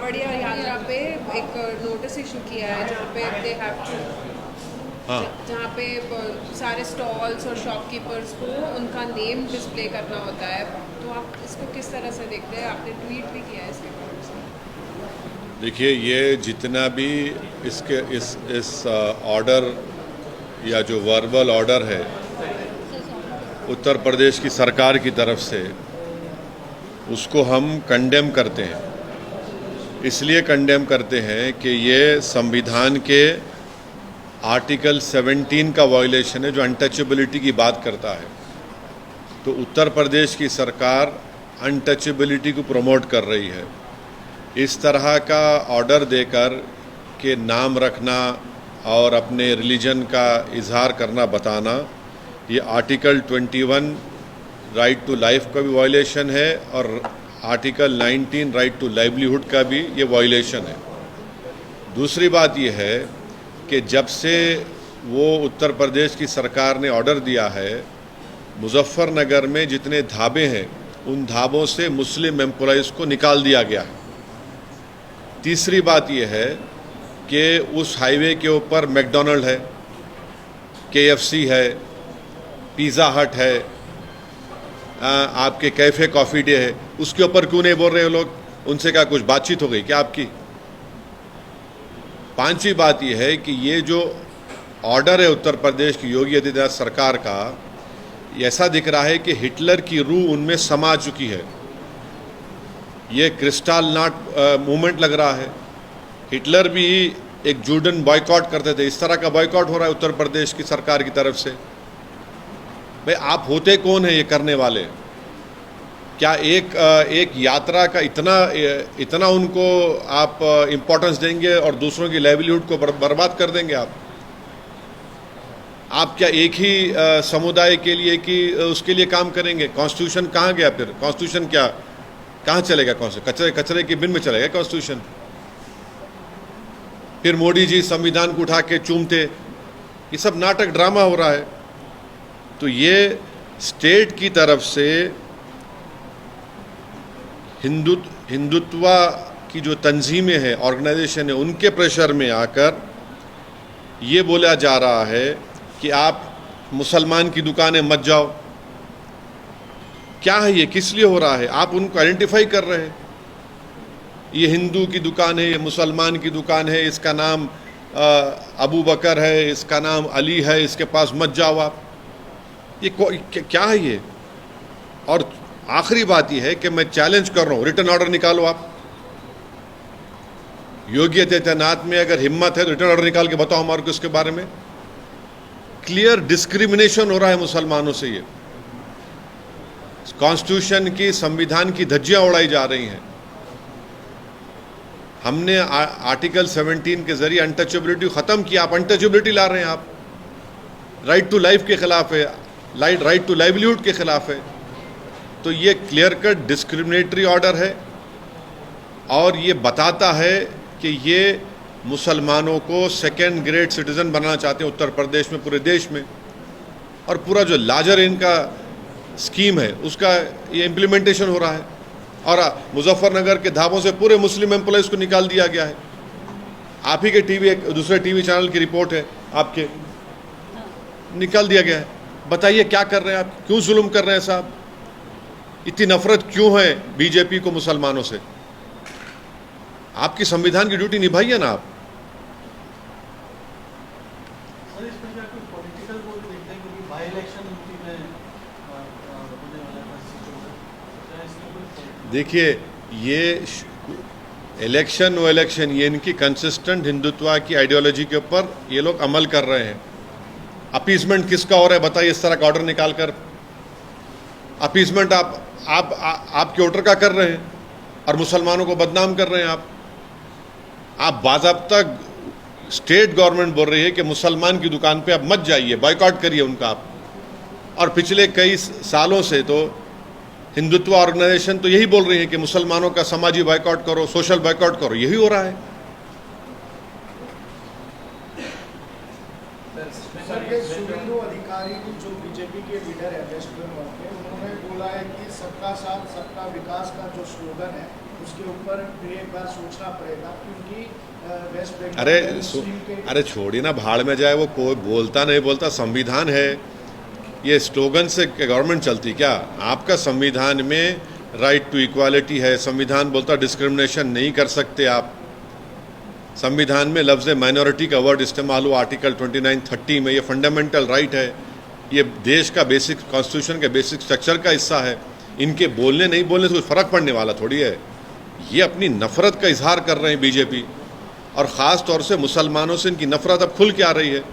कांवड़िया यात्रा पे एक नोटिस इशू किया है जहाँ पे दे हैव टू, हाँ, जहाँ पे सारे स्टॉल्स और शॉपकीपर्स को उनका नेम डिस्प्ले करना होता है। तो आप इसको किस तरह से देखते हैं? आपने ट्वीट भी किया है इसके बारे में। देखिए ये जितना भी इसके इस ऑर्डर या जो वर्बल ऑर्डर है उत्तर प्रदेश की सरकार की तरफ से, उसको हम कंडेम करते हैं। इसलिए कंडेम करते हैं कि ये संविधान के आर्टिकल 17 का वायलेशन है जो अनटचेबिलिटी की बात करता है। तो उत्तर प्रदेश की सरकार अनटचेबिलिटी को प्रमोट कर रही है। इस तरह का ऑर्डर देकर के नाम रखना और अपने रिलीजन का इजहार करना, बताना, ये आर्टिकल 21 राइट टू लाइफ का भी वायलेशन है और आर्टिकल 19 राइट टू लाइवलीहुड का भी ये वायलेशन है। दूसरी बात ये है कि जब से वो उत्तर प्रदेश की सरकार ने ऑर्डर दिया है, मुजफ्फरनगर में जितने ढाबे हैं उन ढाबों से मुस्लिम एम्प्लॉइज़ को निकाल दिया गया है। तीसरी बात यह है कि उस हाईवे के ऊपर मैकडॉनल्ड है, KFC है, पिज़्ज़ा हट है, आपके कैफ़े कॉफ़ी डे है, उसके ऊपर क्यों नहीं बोल रहे हो लोग? उनसे क्या कुछ बातचीत हो गई क्या आपकी? पांचवी बात यह है कि ये जो ऑर्डर है उत्तर प्रदेश की योगी आदित्यनाथ सरकार का, ऐसा दिख रहा है कि हिटलर की रूह उनमें समा चुकी है। ये क्रिस्टल नॉट मूवमेंट लग रहा है। हिटलर भी एक जूडन बॉयकॉट करते थे, इस तरह का बॉयकॉट हो रहा है उत्तर प्रदेश की सरकार की तरफ से। भाई आप होते कौन है ये करने वाले? क्या एक यात्रा का इतना उनको आप इम्पोर्टेंस देंगे और दूसरों की लाइवलीहुड को बर्बाद कर देंगे आप? आप क्या एक ही समुदाय के लिए कि उसके लिए काम करेंगे? कॉन्स्टिट्यूशन कहाँ गया फिर? कॉन्स्टिट्यूशन क्या कहाँ चलेगा? कौन से कचरे की बिन में चलेगा कॉन्स्टिट्यूशन? फिर मोदी जी संविधान को उठा के चूमते, ये सब नाटक ड्रामा हो रहा है। तो ये स्टेट की तरफ से हिंदुत्व की जो तंजीमें हैं, ऑर्गेनाइजेशन है, उनके प्रेशर में आकर ये बोला जा रहा है कि आप मुसलमान की दुकानें मत जाओ। क्या है ये? किस लिए हो रहा है? आप उनको आइडेंटिफाई कर रहे हैं, ये हिंदू की दुकान है, ये मुसलमान की दुकान है, इसका नाम अबू बकर है, इसका नाम अली है, इसके पास मत जाओ आप। ये क्या है ये? और आखिरी बात यह है कि मैं चैलेंज कर रहा हूँ, रिटर्न ऑर्डर निकालो आप। योगी आदित्यनाथ में अगर हिम्मत है तो रिटर्न ऑर्डर निकाल के बताओ हमारे को इसके बारे में। क्लियर डिस्क्रिमिनेशन हो रहा है मुसलमानों से। ये कॉन्स्टिट्यूशन की, संविधान की धज्जियां उड़ाई जा रही हैं। हमने आर्टिकल 17 के जरिए अनटचेबिलिटी खत्म किया, आप अनटचेबिलिटी ला रहे हैं। आप राइट टू लाइफ के खिलाफ है, राइट टू लाइवलीहुड के खिलाफ है। तो ये क्लियर कट डिस्क्रिमिनेटरी ऑर्डर है और ये बताता है कि ये मुसलमानों को सेकेंड ग्रेड सिटीजन बनाना चाहते हैं उत्तर प्रदेश में, पूरे देश में। और पूरा जो लार्जर इनका स्कीम है उसका ये इम्प्लीमेंटेशन हो रहा है। और मुजफ्फरनगर के ढाबों से पूरे मुस्लिम एम्प्लॉयज़ को निकाल दिया गया है। आप ही के टीवी, दूसरे टीवी चैनल की रिपोर्ट है, आपके निकाल दिया गया है। बताइए क्या कर रहे हैं आप? क्यों जुल्म कर रहे हैं साहब? इतनी नफरत क्यों है बीजेपी को मुसलमानों से? आपकी संविधान की ड्यूटी निभाइए ना आप। देखिए ये इलेक्शन वो इलेक्शन, ये इनकी कंसिस्टेंट हिंदुत्व की आइडियोलॉजी के ऊपर ये लोग अमल कर रहे हैं। अपीसमेंट किसका हो रहा है बताइए? इस तरह का ऑर्डर निकालकर अपीसमेंट आपके वोटर का कर रहे हैं और मुसलमानों को बदनाम कर रहे हैं आप बाज़ाब्ता स्टेट गवर्नमेंट बोल रही है कि मुसलमान की दुकान पे आप मत जाइए, बॉयकॉट करिए उनका आप। और पिछले कई सालों से तो हिंदुत्व ऑर्गेनाइजेशन तो यही बोल रही है कि मुसलमानों का समाजी बॉयकॉट करो, सोशल बॉयकॉट करो। यही हो रहा है। शुभेंदु अधिकारी जो बीजेपी के लीडर है वेस्ट बंगाल के, उन्होंने बोला है कि सबका साथ सबका विकास का जो स्लोगन है उसके ऊपर फिर एक बार सोचना पड़ेगा, क्योंकि वेस्ट बंगाल अरे में मुस्लिम के अरे छोड़िए ना, भाड़ में जाए, वो कोई बोलता नहीं बोलता, संविधान है। ये स्लोगन से गवर्नमेंट चलती क्या? आपका संविधान में राइट टू इक्वालिटी है, संविधान बोलता डिस्क्रिमिनेशन नहीं कर सकते आप। संविधान में लफ्ज़ माइनॉरिटी का वर्ड इस्तेमाल हुआ आर्टिकल 29-30 में, ये फंडामेंटल राइट है, ये देश का बेसिक कॉन्स्टिट्यूशन के बेसिक स्ट्रक्चर का हिस्सा है। इनके बोलने नहीं बोलने से कुछ फ़र्क पड़ने वाला थोड़ी है। ये अपनी नफ़रत का इजहार कर रहे हैं बीजेपी, और ख़ास तौर से मुसलमानों से इनकी नफ़रत अब खुल के आ रही है।